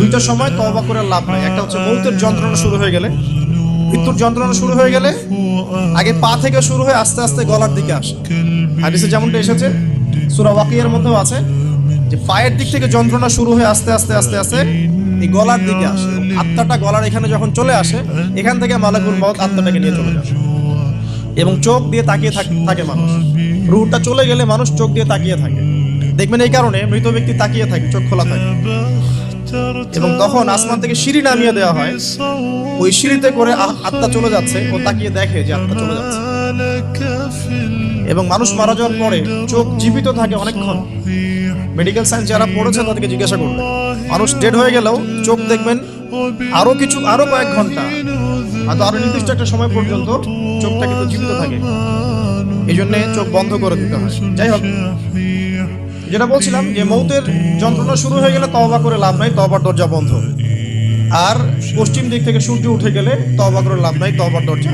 দুইটা সময় তওবা করে লাভ নাই। একটা হচ্ছে মৌতের যন্ত্রণা শুরু হয়ে গেলে, মৃত্যুর যন্ত্রণা শুরু হয়ে গেলে আগে পা থেকে শুরু হয়ে আস্তে আস্তে গলার দিকে আসে। হাদিসে যেমনটা এসেছে, সূরা ওয়াকিয়ার মধ্যেও আছে যে পায়ের দিক থেকে যন্ত্রণা শুরু হয়ে আস্তে আস্তে আস্তে আস্তে এই গলার দিকে আসে। আত্মাটা গলার এখানে যখন চলে আসে, এখান থেকে মালাকুল মউত আত্মাটাকে নিয়ে চলে যায় এবং চোখ দিয়ে তাকিয়ে থাকে মানুষ। রূহটা চলে গেলে মানুষ চোখ দিয়ে তাকিয়ে থাকে। দেখবেন এই কারণে মৃত ব্যক্তি তাকিয়ে থাকে, চোখ খোলা থাকে, এবং তখন আসমান থেকে সিঁড়ি নামিয়ে দেওয়া হয়। ওই সিঁড়িতে করে আত্মা চলে যাচ্ছে, ও তাকিয়ে দেখে যে আত্মা চলে যাচ্ছে। এবং মানুষ মারা যাওয়ার পরে চোখ জীবিত থাকে অনেকক্ষণ। মেডিকেল সায়েন্স যারা পড়েছে তাদেরকে জিজ্ঞাসা করবে, মানুষ ডেড হয়ে গেলেও চোখ দেখবেন আরো কয়েক ঘন্টা, হয়তো আরো নির্দিষ্ট একটা সময় পর্যন্ত চোখটা কিন্তু জীবিত থাকে। এই জন্য চোখ বন্ধ করে দিতে হয়। যাই হোক, যেটা বলছিলাম যে মৌতের যন্ত্রণা শুরু হয়ে গেলে তওবা করে লাভ নাই, তওবার দরজা বন্ধ। আর পশ্চিম দিক থেকে সূর্য উঠে গেলে তওবা করে লাভ নাই, তওবার দরজা